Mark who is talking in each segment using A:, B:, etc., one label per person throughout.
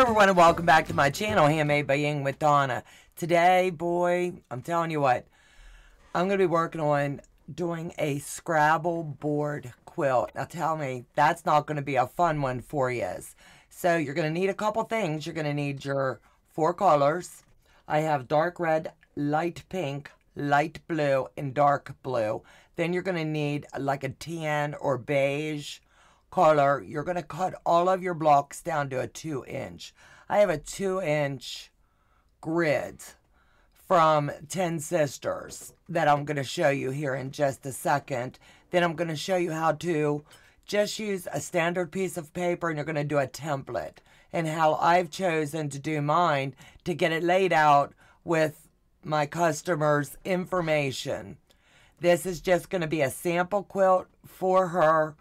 A: everyone, and welcome back to my channel, Handmade by Ying with Donna. Today, boy, I'm telling you what, I'm going to be working on doing a Scrabble board quilt. Now tell me, that's not going to be a fun one for you. So you're going to need a couple things. You're going to need your 4 colors. I have dark red, light pink, light blue, and dark blue. Then you're going to need like a tan or beige color. You're going to cut all of your blocks down to a 2-inch. I have a 2-inch grid from 10 Sisters that I'm going to show you here in just a second. Then I'm going to show you how to just use a standard piece of paper, and you're going to do a template, and how I've chosen to do mine to get it laid out with my customers' information. This is just going to be a sample quilt for her,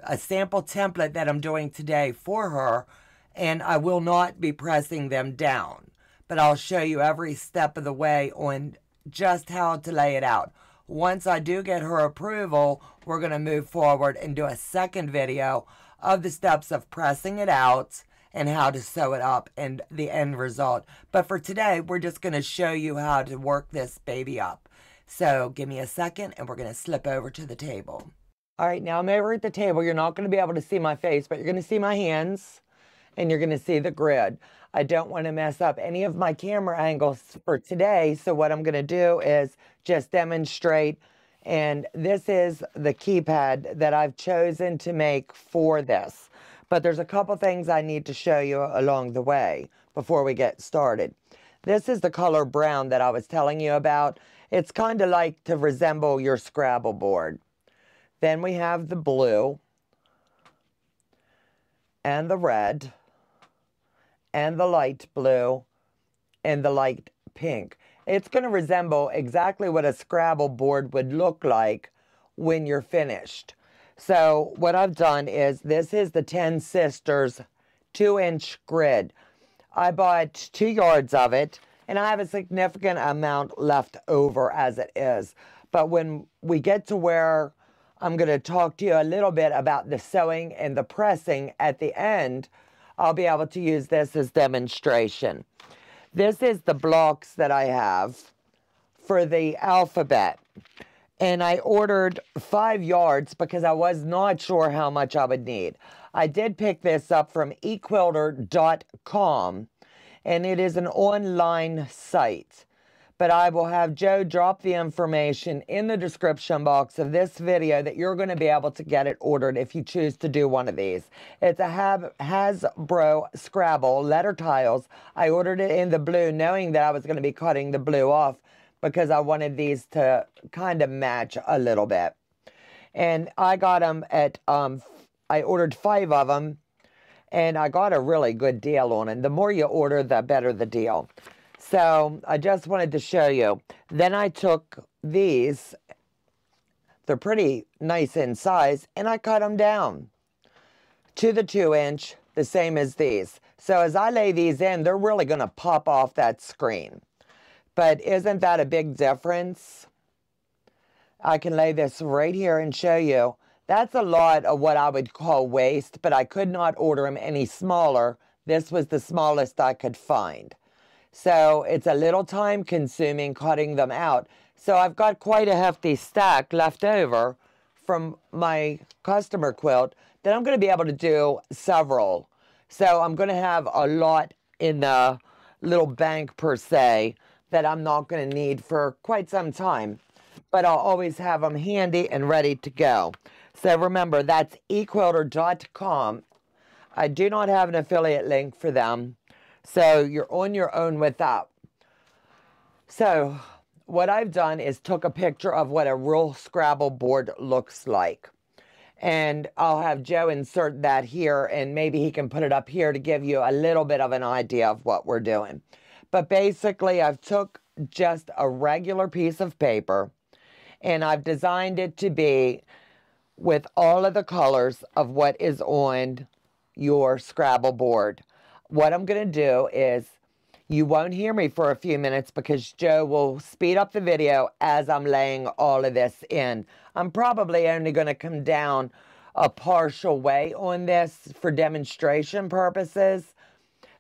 A: a sample template that I'm doing today for her, and I will not be pressing them down, but I'll show you every step of the way on just how to lay it out. Once I do get her approval, we're going to move forward and do a second video of the steps of pressing it out and how to sew it up and the end result. But for today, we're just going to show you how to work this baby up. So give me a second and we're going to slip over to the table. All right, now I'm over at the table. You're not going to be able to see my face, but you're going to see my hands and you're going to see the grid. I don't want to mess up any of my camera angles for today, so what I'm going to do is just demonstrate. And this is the keypad that I've chosen to make for this. But there's a couple things I need to show you along the way before we get started. This is the color brown that I was telling you about. It's kind of like to resemble your Scrabble board. Then we have the blue and the red and the light blue and the light pink. It's going to resemble exactly what a Scrabble board would look like when you're finished. So what I've done is, this is the 10 Sisters 2-inch grid. I bought 2 yards of it, and I have a significant amount left over as it is. But when we get to where I'm going to talk to you a little bit about the sewing and the pressing at the end, I'll be able to use this as demonstration. This is the blocks that I have for the alphabet. And I ordered 5 yards because I was not sure how much I would need. I did pick this up from equilter.com, and it is an online site. But I will have Joe drop the information in the description box of this video that you're going to be able to get it ordered if you choose to do one of these. It's a Hasbro Scrabble letter tiles. I ordered it in the blue, knowing that I was going to be cutting the blue off because I wanted these to kind of match a little bit. And I got them at, I ordered 5 of them, and I got a really good deal on it. The more you order, the better the deal. So I just wanted to show you. Then I took these, they're pretty nice in size, and I cut them down to the 2-inch, the same as these. So as I lay these in, they're really going to pop off that screen. But isn't that a big difference? I can lay this right here and show you. That's a lot of what I would call waste, but I could not order them any smaller. This was the smallest I could find. So it's a little time consuming cutting them out. So I've got quite a hefty stack left over from my customer quilt that I'm going to be able to do several. So I'm going to have a lot in the little bank per se that I'm not going to need for quite some time. But I'll always have them handy and ready to go. So remember, that's equilter.com. I do not have an affiliate link for them. So you're on your own with that. So what I've done is took a picture of what a real Scrabble board looks like. And I'll have Joe insert that here, and maybe he can put it up here to give you a little bit of an idea of what we're doing. But basically, I've took just a regular piece of paper, and I've designed it to be with all of the colors of what is on your Scrabble board. What I'm going to do is, you won't hear me for a few minutes because Joe will speed up the video as I'm laying all of this in. I'm probably only going to come down a partial way on this for demonstration purposes.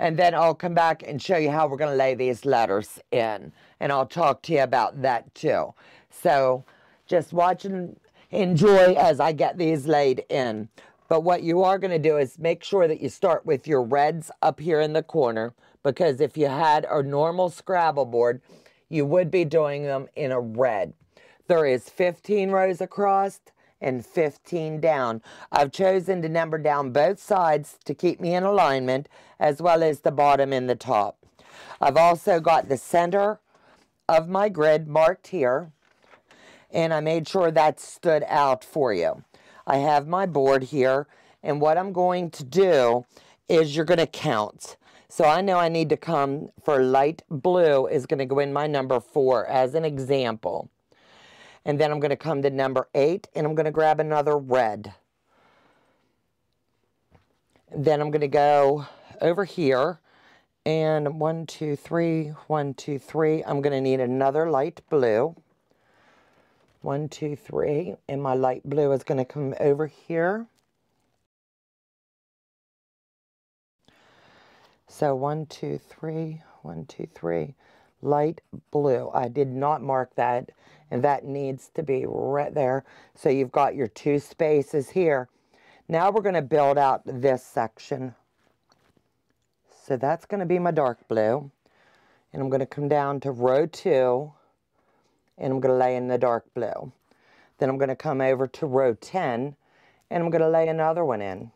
A: And then I'll come back and show you how we're going to lay these letters in. And I'll talk to you about that too. So just watch and enjoy as I get these laid in. But what you are going to do is make sure that you start with your reds up here in the corner, because if you had a normal Scrabble board, you would be doing them in a red. There is 15 rows across and 15 down. I've chosen to number down both sides to keep me in alignment, as well as the bottom and the top. I've also got the center of my grid marked here, and I made sure that stood out for you. I have my board here, and what I'm going to do is you're going to count. So I know I need to come for light blue is going to go in my number 4 as an example. And then I'm going to come to number 8, and I'm going to grab another red. Then I'm going to go over here, and 1, 2, 3, 1, 2, 3. I'm going to need another light blue. 1, 2, 3, and my light blue is going to come over here. So 1, 2, 3, 1, 2, 3, light blue. I did not mark that, and that needs to be right there. So you've got your 2 spaces here. Now we're going to build out this section. So that's going to be my dark blue, and I'm going to come down to row 2, and I'm going to lay in the dark blue. Then I'm going to come over to row 10, and I'm going to lay another one in.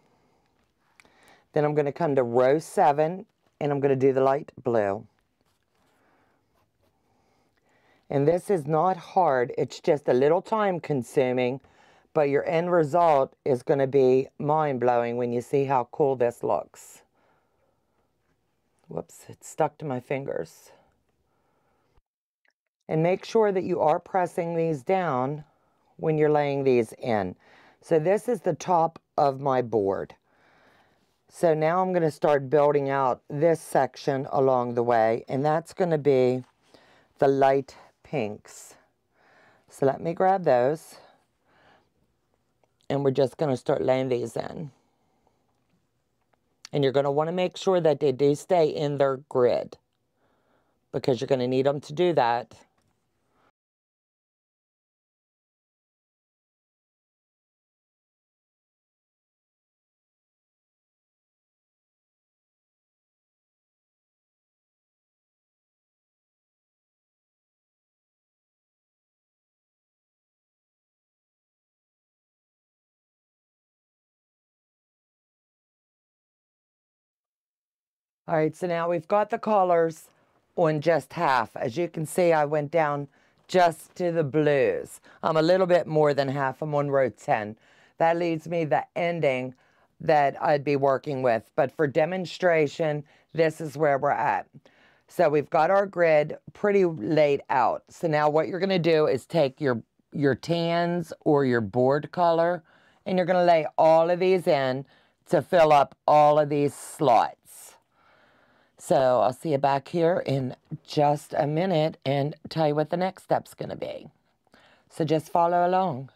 A: Then I'm going to come to row 7, and I'm going to do the light blue. And this is not hard, it's just a little time consuming, but your end result is going to be mind-blowing when you see how cool this looks. Whoops, it's stuck to my fingers. And make sure that you are pressing these down when you're laying these in. So this is the top of my board. So now I'm going to start building out this section along the way, and that's going to be the light pinks. So let me grab those, and we're just going to start laying these in. And you're going to want to make sure that they do stay in their grid, because you're going to need them to do that. All right, so now we've got the colors on just half. As you can see, I went down just to the blues. I'm a little bit more than half. I'm on row 10. That leaves me the ending that I'd be working with. But for demonstration, this is where we're at. So we've got our grid pretty laid out. So now what you're going to do is take your tans or your board color, and you're going to lay all of these in to fill up all of these slots. So I'll see you back here in just a minute and tell you what the next step's going to be. So just follow along.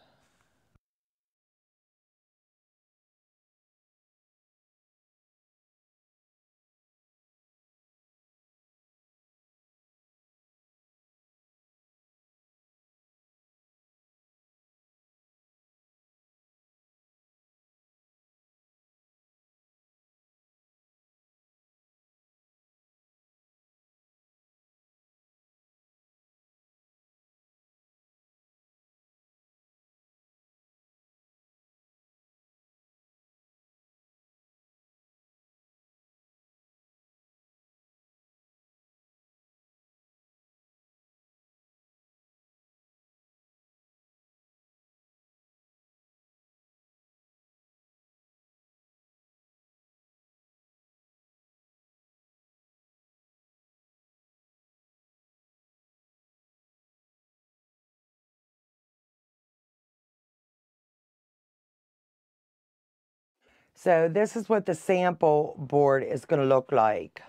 A: So this is what the sample board is going to look like.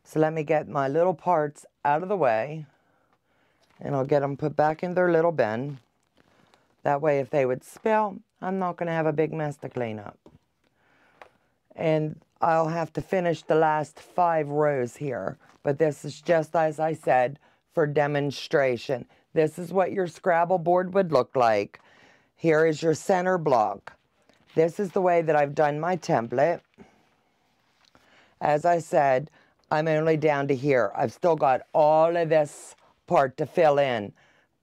A: So let me get my little parts out of the way, and I'll get them put back in their little bin. That way, if they would spill, I'm not going to have a big mess to clean up. And I'll have to finish the last 5 rows here. But this is just, as I said, for demonstration. This is what your Scrabble board would look like. Here is your center block. This is the way that I've done my template. As I said, I'm only down to here. I've still got all of this part to fill in.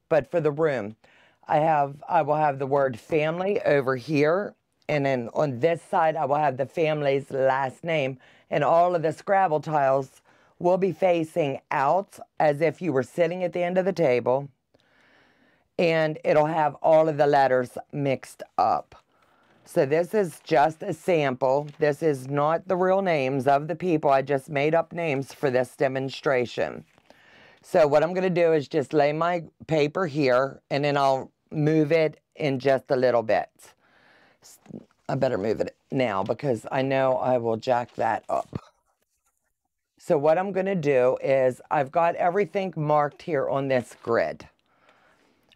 A: But for the room, I will have the word family over here. And then on this side, I will have the family's last name. And all of the Scrabble tiles will be facing out as if you were sitting at the end of the table. And it'll have all of the letters mixed up. So this is just a sample. This is not the real names of the people. I just made up names for this demonstration. So what I'm going to do is just lay my paper here, and then I'll move it in just a little bit. I better move it now because I know I will jack that up. So what I'm going to do is I've got everything marked here on this grid.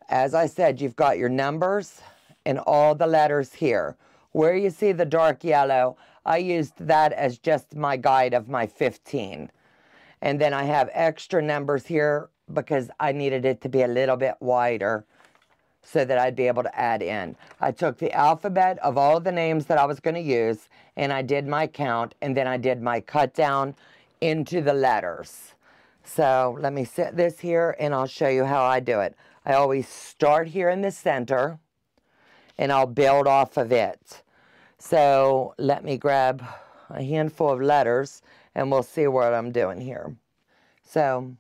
A: As I said, you've got your numbers and all the letters here. Where you see the dark yellow, I used that as just my guide of my 15. And then I have extra numbers here because I needed it to be a little bit wider so that I'd be able to add in. I took the alphabet of all the names that I was going to use, and I did my count, and then I did my cut down into the letters. So let me set this here, and I'll show you how I do it. I always start here in the center, and I'll build off of it. So let me grab a handful of letters, and we'll see what I'm doing here. So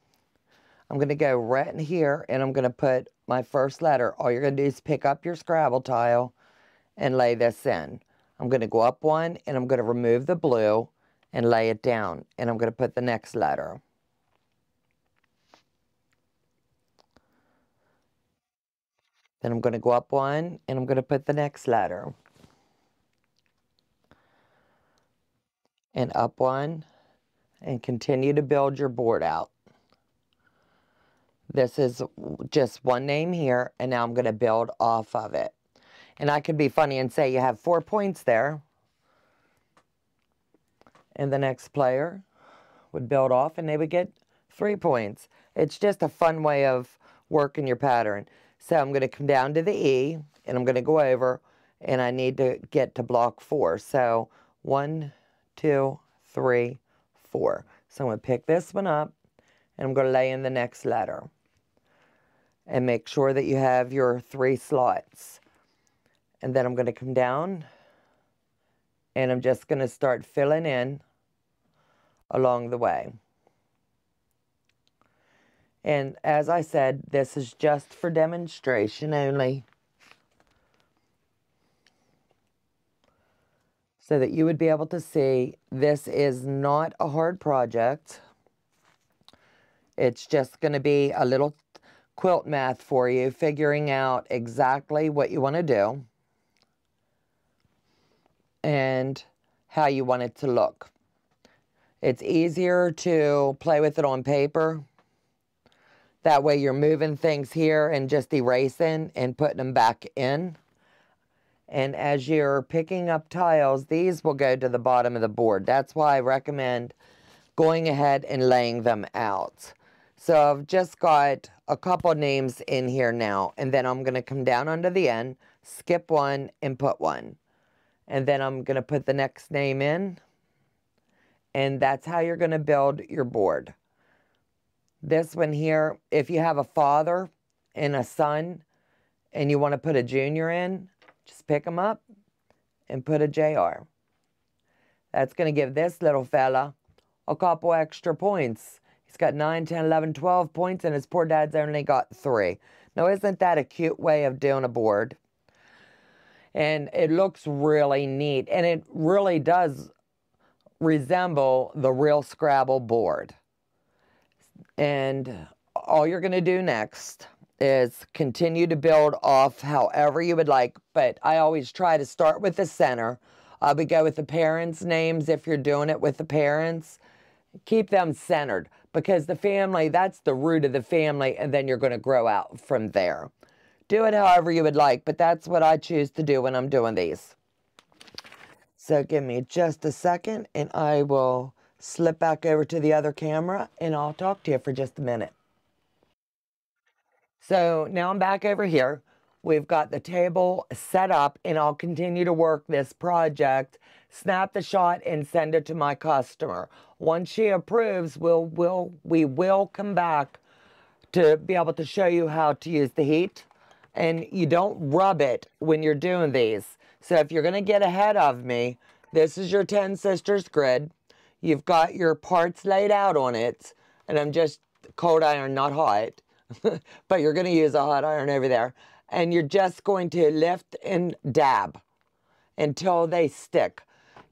A: I'm going to go right in here, and I'm going to put my first letter. All you're going to do is pick up your Scrabble tile and lay this in. I'm going to go up one, and I'm going to remove the blue and lay it down. And I'm going to put the next letter. Then I'm going to go up one, and I'm going to put the next letter. And up one, and continue to build your board out. This is just one name here, and now I'm going to build off of it. And I could be funny and say you have 4 points there. And the next player would build off, and they would get 3 points. It's just a fun way of working your pattern. So I'm going to come down to the E, and I'm going to go over, and I need to get to block 4. So 1, 2, 3, 4. So I'm going to pick this one up, and I'm going to lay in the next letter. And make sure that you have your 3 slots. And then I'm going to come down, and I'm just going to start filling in along the way. And as I said, this is just for demonstration only, so that you would be able to see this is not a hard project. It's just going to be a little quilt math for you, figuring out exactly what you want to do and how you want it to look. It's easier to play with it on paper. That way you're moving things here and just erasing and putting them back in. And as you're picking up tiles, these will go to the bottom of the board. That's why I recommend going ahead and laying them out. So I've just got a couple names in here now, and then I'm going to come down under the end, skip one, and put one. And then I'm going to put the next name in, and that's how you're going to build your board. This one here, if you have a father and a son, and you want to put a junior in, just pick them up and put a JR. That's going to give this little fella a couple extra points. He's got 9, 10, 11, 12 points, and his poor dad's only got 3. Now, isn't that a cute way of doing a board? And it looks really neat, and it really does resemble the real Scrabble board. And all you're going to do next is continue to build off however you would like, but I always try to start with the center. I would go with the parents' names if you're doing it with the parents. Keep them centered, because the family, that's the root of the family, and then you're going to grow out from there. Do it however you would like, but that's what I choose to do when I'm doing these. So give me just a second and I will slip back over to the other camera and I'll talk to you for just a minute. So now I'm back over here. We've got the table set up and I'll continue to work this project, snap the shot and send it to my customer. Once she approves, we will come back to be able to show you how to use the heat. And you don't rub it when you're doing these. So if you're gonna get ahead of me, this is your 10 Sisters grid. You've got your parts laid out on it, and I'm just cold iron, not hot, but you're gonna use a hot iron over there. And you're just going to lift and dab until they stick.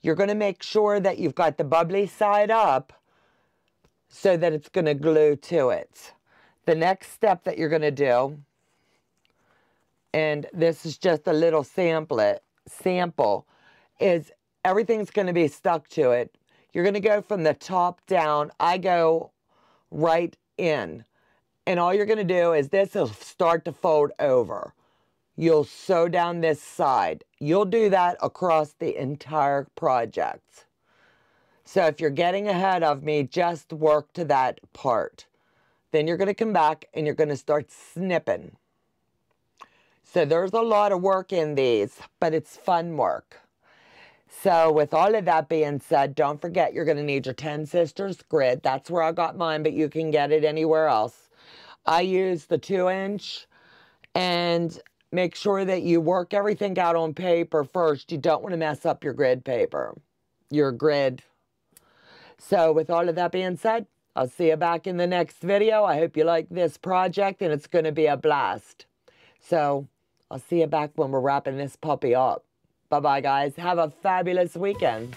A: You're gonna make sure that you've got the bubbly side up so that it's gonna glue to it. The next step that you're gonna do, and this is just a little sample, is everything's gonna be stuck to it. You're gonna go from the top down. I go right in. And all you're gonna do is this will start to fold over. You'll sew down this side. You'll do that across the entire project. So if you're getting ahead of me, just work to that part. Then you're gonna come back and you're gonna start snipping. So there's a lot of work in these, but it's fun work. So with all of that being said, don't forget you're going to need your 10 Sisters grid. That's where I got mine, but you can get it anywhere else. I use the 2-inch, and make sure that you work everything out on paper first. You don't want to mess up your grid paper, your grid. So with all of that being said, I'll see you back in the next video. I hope you like this project, and it's going to be a blast. So I'll see you back when we're wrapping this puppy up. Bye-bye, guys. Have a fabulous weekend.